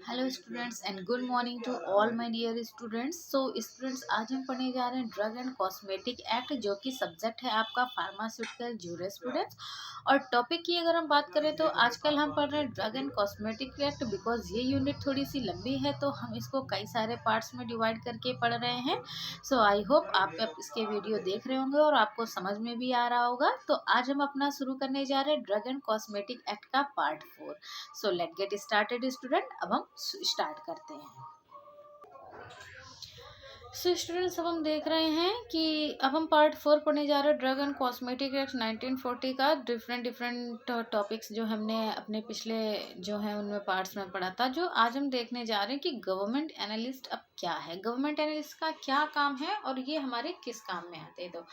Hello students and good morning to all my dear students. Students आज हम पढ़ने जा रहे हैं ड्रग एंड कॉस्मेटिक एक्ट, जो कि सब्जेक्ट है आपका फार्मास्यूटिकल ज्यूरे स्टूडेंट्स। और टॉपिक की अगर हम बात करें तो आजकल हम पढ़ रहे हैं drug and cosmetic act, because ये यूनिट थोड़ी सी लंबी है तो हम इसको कई सारे पार्ट्स में डिवाइड करके पढ़ रहे हैं। सो आई होप आप इसके वीडियो देख रहे होंगे और आपको समझ में भी आ रहा होगा। तो आज हम अपना शुरू करने जा रहे हैं ड्रग एंड कॉस्मेटिक एक्ट का part 4। So let get started student. अब हम स्टार्ट करते हैं। स्टूडेंट्स अब हम देख रहे हैं कि अब हम पार्ट 4 पढ़ने जा रहे हैं ड्रग एंड कॉस्मेटिक एक्ट 1940 का। डिफरेंट टॉपिक्स जो हमने अपने पिछले जो है उनमें पार्ट्स में पढ़ा था, जो आज हम देखने जा रहे हैं कि गवर्नमेंट एनालिस्ट अब क्या है, गवर्नमेंट एनालिस्ट का क्या काम है और ये हमारे किस काम में आते हैं।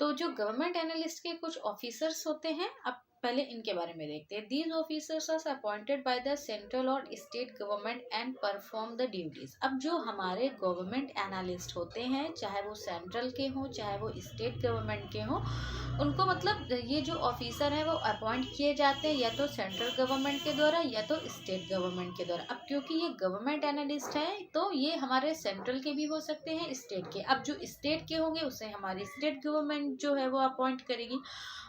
तो जो गवर्नमेंट एनालिस्ट के कुछ ऑफिसर्स होते हैं, अब पहले इनके बारे में देखते हैं। These officers are appointed by the central और state government and perform the duties. अब जो हमारे गवर्नमेंट एनालिस्ट होते हैं, चाहे वो सेंट्रल के हों चाहे वो स्टेट गवर्नमेंट के हों, उनको मतलब ये जो ऑफिसर हैं वो अपॉइंट किए जाते हैं या तो सेंट्रल गवर्नमेंट के द्वारा या तो स्टेट गवर्नमेंट के द्वारा। अब क्योंकि ये गवर्नमेंट एनालिस्ट है तो ये हमारे सेंट्रल के भी हो सकते हैं, स्टेट के। अब जो स्टेट के होंगे उसे हमारी स्टेट गवर्नमेंट जो है वो अपॉइंट करेगी,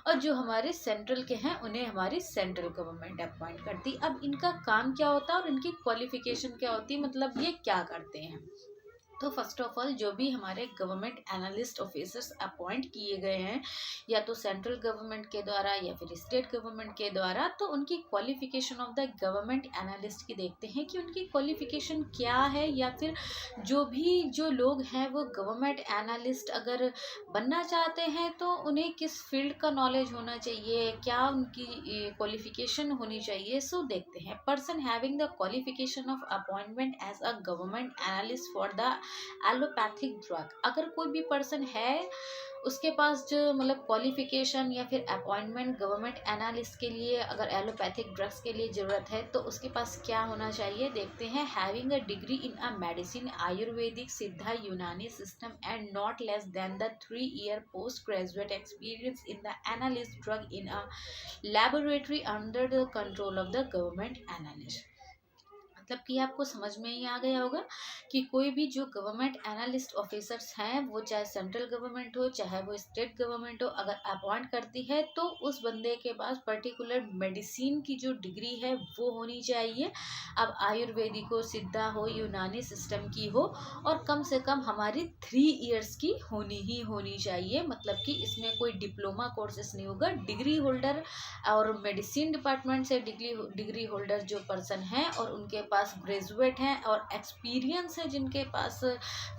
और जो हमारे सेंट्रल के हैं उन्हें हमारी सेंट्रल गवर्नमेंट अपॉइंट करती। अब इनका काम क्या होता है और इनकी क्वालिफिकेशन क्या होती है, मतलब ये क्या करते हैं। तो फर्स्ट ऑफ ऑल जो भी हमारे गवर्नमेंट एनालिस्ट ऑफिसर्स अपॉइंट किए गए हैं या तो सेंट्रल गवर्नमेंट के द्वारा या फिर स्टेट गवर्नमेंट के द्वारा, तो उनकी qualification of the government analyst की देखते हैं कि उनकी क्वालिफिकेशन क्या है, या फिर जो लोग हैं वो गवर्नमेंट एनालिस्ट अगर बनना चाहते हैं तो उन्हें किस फील्ड का नॉलेज होना चाहिए, क्या उनकी क्वालिफिकेशन होनी चाहिए। सो देखते हैं, person having the qualification of appointment as a government analyst for the allopathic drug. अगर कोई भी पर्सन है उसके पास जो मतलब क्वालिफिकेशन या फिर अपॉइंटमेंट गवर्नमेंट एनालिस्ट के लिए अगर एलोपैथिक ड्रग्स के लिए ज़रूरत है तो उसके पास क्या होना चाहिए, देखते हैं। Having a degree in a medicine, Ayurvedic, सिद्धा, यूनानी system and not less than the 3-year post graduate experience in the analyst drug in a laboratory under the control of the government analyst. मतलब कि आपको समझ में ही आ गया होगा कि कोई भी जो गवर्नमेंट एनालिस्ट ऑफिसर्स हैं, वो चाहे सेंट्रल गवर्नमेंट हो चाहे वो स्टेट गवर्नमेंट हो, अगर अपॉइंट करती है तो उस बंदे के पास पर्टिकुलर मेडिसिन की जो डिग्री है वो होनी चाहिए। अब आयुर्वेदिक हो, सिद्धा हो, यूनानी सिस्टम की हो, और कम से कम हमारी 3 years की होनी चाहिए। मतलब कि इसमें कोई डिप्लोमा कोर्सेस नहीं होगा। डिग्री होल्डर और मेडिसिन डिपार्टमेंट से डिग्री होल्डर जो पर्सन हैं और उनके पास ग्रेजुएट हैं और एक्सपीरियंस है, जिनके पास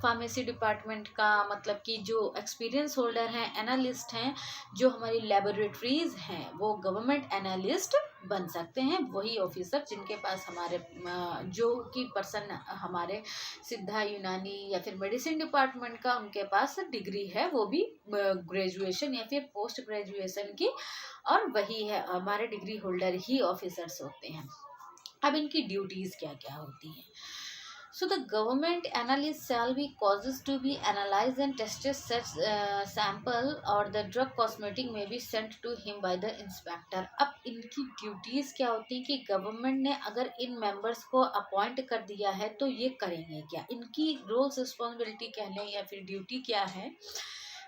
फार्मेसी डिपार्टमेंट का, मतलब कि जो एक्सपीरियंस होल्डर हैं, एनालिस्ट हैं, जो हमारी लेबोरेटरीज हैं, वो गवर्नमेंट एनालिस्ट बन सकते हैं। वही ऑफिसर जिनके पास हमारे जो कि पर्सन हमारे सिद्धा, यूनानी या फिर मेडिसिन डिपार्टमेंट का उनके पास डिग्री है, वो भी ग्रेजुएशन या फिर पोस्ट ग्रेजुएशन की, और वही है हमारे डिग्री होल्डर ही ऑफिसर्स होते हैं। अब इनकी ड्यूटीज क्या क्या होती हैं। So the government analyst shall be causes to be analyzed and tested such sample or the drug cosmetic may be sent to him by the inspector। अब इनकी ड्यूटीज क्या होती है कि गवर्नमेंट ने अगर इन मेंबर्स को अपॉइंट कर दिया है तो ये करेंगे क्या, इनकी रोल्स रिस्पॉन्सिबिलिटी कह लें या फिर ड्यूटी क्या है।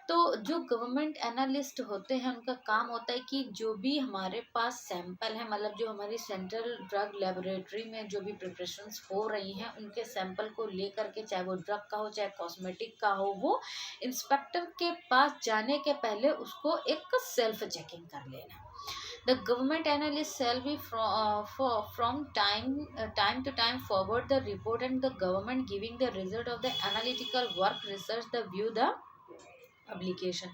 तो जो गवर्नमेंट एनालिस्ट होते हैं उनका काम होता है कि जो भी हमारे पास सैंपल है, मतलब जो हमारी सेंट्रल ड्रग लेबोरेटरी में जो भी प्रिपरेशंस हो रही हैं उनके सैंपल को लेकर के, चाहे वो ड्रग का हो चाहे कॉस्मेटिक का हो, वो इंस्पेक्टर के पास जाने के पहले उसको एक सेल्फ चेकिंग कर लेना। The government analyst shall be from time to time forward the report and the government giving the result of the analytical work research the view the application.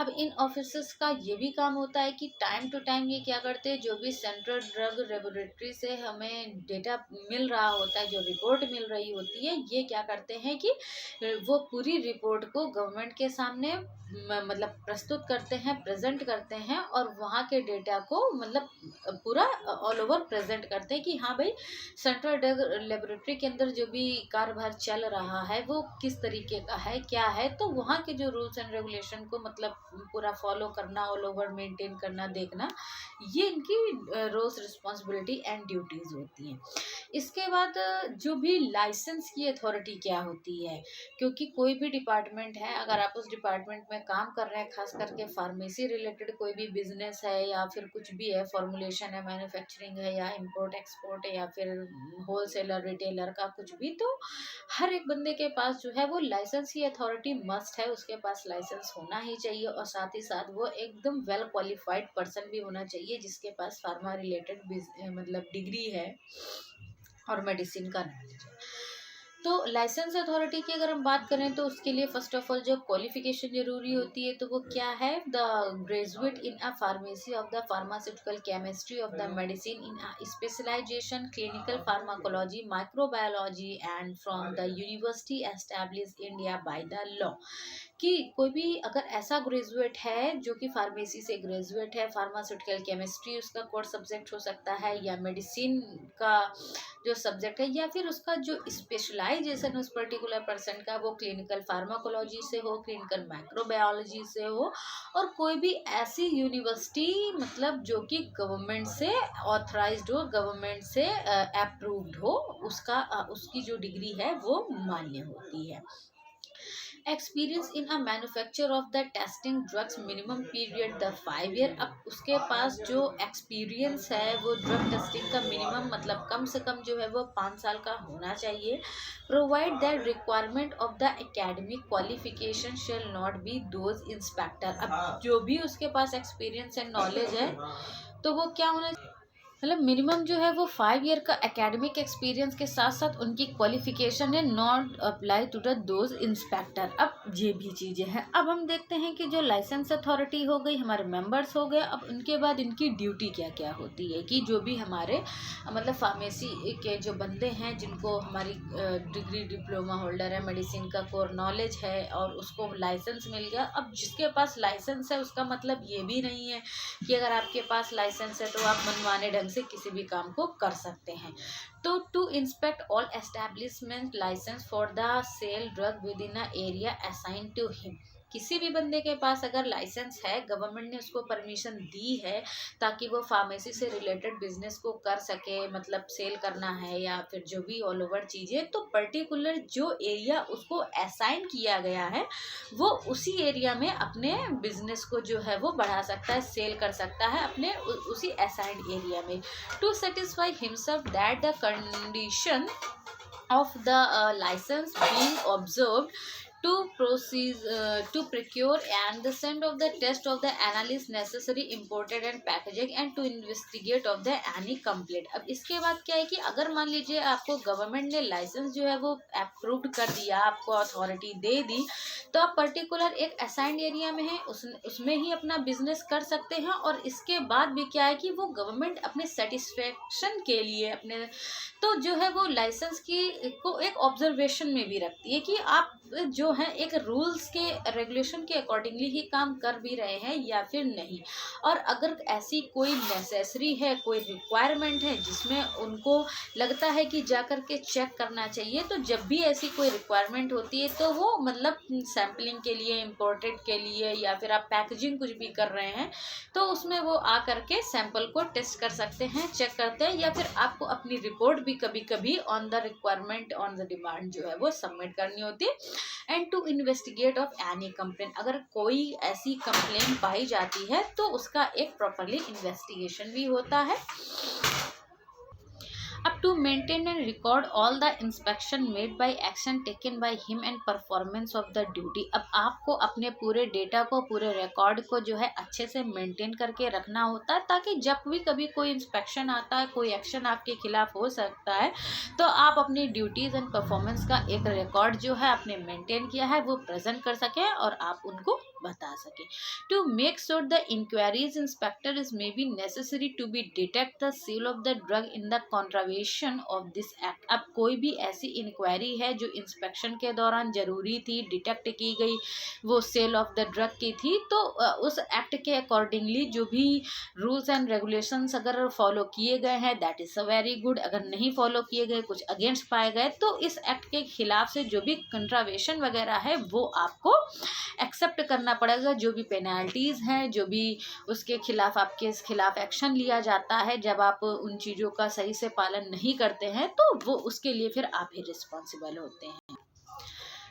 अब इन ऑफिसर्स का ये भी काम होता है कि टाइम टू टाइम ये क्या करते हैं, जो भी सेंट्रल ड्रग लेबोरेटरी से हमें डेटा मिल रहा होता है, जो रिपोर्ट मिल रही होती है, ये क्या करते हैं कि वो पूरी रिपोर्ट को गवर्नमेंट के सामने मतलब प्रस्तुत करते हैं, प्रेजेंट करते हैं, और वहाँ के डेटा को मतलब पूरा ऑल ओवर प्रेजेंट करते हैं कि हाँ भाई सेंट्रल ड्रग लेबोरेटरी के अंदर जो भी कार्यभार चल रहा है वो किस तरीके का है, क्या है। तो वहाँ के जो रूल्स एंड एंड रेगुलेशन को मतलब पूरा फॉलो करना, ऑल ओवर मेंटेन करना, देखना, ये इनकी रोल्स, रिस्पॉन्सिबिलिटी एंड ड्यूटीज होती हैं। इसके बाद जो भी लाइसेंस की अथॉरिटी क्या होती है, क्योंकि कोई भी डिपार्टमेंट है, अगर आप उस डिपार्टमेंट में काम कर रहे हैं, खास करके फार्मेसी रिलेटेड कोई भी बिजनेस है या फिर कुछ भी है, फॉर्मुलेशन है, मैन्युफैक्चरिंग है या इंपोर्ट एक्सपोर्ट है या फिर होलसेलर रिटेलर का कुछ भी, तो हर एक बंदे के पास जो है वो लाइसेंस की अथॉरिटी मस्ट है, उसके पास लाइसेंस होना ही चाहिए। और साथ ही साथ वो एकदम वेल क्वालिफाइड पर्सन भी होना चाहिए जिसके पास फार्मा रिलेटेड मतलब डिग्री है और मेडिसिन का नॉलेज है। तो लाइसेंस अथॉरिटी की अगर हम बात करें तो उसके लिए फर्स्ट ऑफ ऑल जो क्वालिफिकेशन जरूरी होती है तो वो क्या है, the graduate in a pharmacy of the pharmaceutical chemistry of the medicine in a specialization clinical pharmacology microbiology and from the university establish India by the law. कि कोई भी अगर ऐसा ग्रेजुएट है जो कि फार्मेसी से ग्रेजुएट है, फार्मास्यूटिकल केमिस्ट्री उसका कोर्स सब्जेक्ट हो सकता है, या मेडिसिन का जो सब्जेक्ट है, या फिर उसका जो स्पेशलाइजेशन उस पर्टिकुलर पर्सन का वो क्लिनिकल फार्माकोलॉजी से हो, क्लिनिकल माइक्रोबायोलॉजी से हो, और कोई भी ऐसी यूनिवर्सिटी मतलब जो कि गवर्नमेंट से ऑथराइज्ड हो, गवर्नमेंट से अप्रूव्ड हो, उसकी जो डिग्री है वो मान्य होती है। Experience in a manufacture of the testing drugs minimum period the 5 year. अब उसके पास जो एक्सपीरियंस है वो ड्रग टेस्टिंग का मिनिमम मतलब कम से कम जो है वो 5 साल का होना चाहिए। Provide that requirement of the academic qualification shall not be those inspector. अब जो भी उसके पास एक्सपीरियंस एंड नॉलेज है तो वो क्या होना, मतलब मिनिमम जो है वो 5 ईयर का एकेडमिक एक्सपीरियंस के साथ साथ उनकी क्वालिफिकेशन है not apply to the those inspector. अब ये भी चीज़ें हैं। अब हम देखते हैं कि जो लाइसेंस अथॉरिटी हो गई, हमारे मेंबर्स हो गए, अब उनके बाद इनकी ड्यूटी क्या क्या होती है कि जो भी हमारे मतलब फार्मेसी के जो बंदे हैं जिनको हमारी डिग्री डिप्लोमा होल्डर है, मेडिसिन का कोर नॉलेज है और उसको लाइसेंस मिल गया। अब जिसके पास लाइसेंस है उसका मतलब ये भी नहीं है कि अगर आपके पास लाइसेंस है तो आप मनमाने ढंग से किसी भी काम को कर सकते हैं। तो to inspect all establishment license for the sale drug within a area assign to him. किसी भी बंदे के पास अगर लाइसेंस है, गवर्नमेंट ने उसको परमिशन दी है ताकि वो फार्मेसी से रिलेटेड बिजनेस को कर सके, मतलब सेल करना है या फिर जो भी ऑल ओवर चीज़ें, तो पर्टिकुलर जो एरिया उसको असाइन किया गया है वो उसी एरिया में अपने बिजनेस को जो है वो बढ़ा सकता है, सेल कर सकता है अपने उसी असाइंड एरिया में। To satisfy himself that the condition of the license being observed to proceed to procure and the send of the test of the analysis necessary imported and packaging and to investigate of the any complaint। अब इसके बाद क्या है कि अगर मान लीजिए आपको गवर्नमेंट ने लाइसेंस जो है वो अप्रूव्ड कर दिया, आपको अथॉरिटी दे दी, तो आप पर्टिकुलर एक असाइंड एरिया में है उसमें ही अपना बिजनेस कर सकते हैं। और इसके बाद भी क्या है कि वो गवर्नमेंट अपने सेटिस्फेक्शन के लिए अपने तो जो है वो लाइसेंस की को एक ऑब्जर्वेशन में भी रखती है कि आप जो है एक रूल्स के रेगुलेशन के अकॉर्डिंगली ही काम कर भी रहे हैं या फिर नहीं। और अगर ऐसी कोई नेसेसरी है, कोई रिक्वायरमेंट है जिसमें उनको लगता है कि जा कर के चेक करना चाहिए, तो जब भी ऐसी कोई रिक्वायरमेंट होती है तो वो मतलब सैम्पलिंग के लिए, इम्पोर्टेड के लिए या फिर आप पैकेजिंग कुछ भी कर रहे हैं तो उसमें वो आ करके सैंपल को टेस्ट कर सकते हैं, चेक करते हैं, या फिर आपको अपनी रिपोर्ट भी कभी कभी on the requirement on the demand जो है वो सबमिट करनी होती है। And to investigate of any complain, अगर कोई ऐसी कंप्लेन पाई जाती है तो उसका एक प्रॉपरली इन्वेस्टिगेशन भी होता है। अब to maintain and record all the inspection made by action taken by him and performance of the duty. अब आपको अपने पूरे डेटा को, पूरे रिकॉर्ड को जो है अच्छे से मेंटेन करके रखना होता है ताकि जब भी कभी कोई इंस्पेक्शन आता है, कोई एक्शन आपके खिलाफ हो सकता है, तो आप अपनी ड्यूटीज़ एंड परफॉर्मेंस का एक रिकॉर्ड जो है आपने मेंटेन किया है वो प्रेजेंट कर सकें और आप उनको बता सके। To make sure the inquiries inspector is may be necessary to be detect the sale of the drug in the contravention of this act. अब कोई भी ऐसी इंक्वायरी है जो इंस्पेक्शन के दौरान जरूरी थी, डिटेक्ट की गई, वो सेल ऑफ द ड्रग की थी, तो उस एक्ट के अकॉर्डिंगली जो भी रूल्स एंड रेगुलेशंस अगर फॉलो किए गए हैं that is a very good. अगर नहीं फॉलो किए गए, कुछ अगेंस्ट पाए गए, तो इस एक्ट के खिलाफ से जो भी कंट्रावेशन वगैरह है वो आपको एक्सेप्ट करना पड़ेगा। जो भी पेनाल्टीज़ हैं, जो भी उसके खिलाफ आपके खिलाफ एक्शन लिया जाता है जब आप उन चीज़ों का सही से पालन नहीं करते हैं, तो वो उसके लिए फिर आप ही रिस्पॉन्सिबल होते हैं।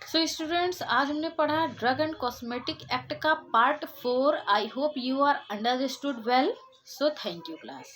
सो स्टूडेंट्स, आज हमने पढ़ा ड्रग एंड कॉस्मेटिक एक्ट का part 4। I hope you are understood well. So thank you class.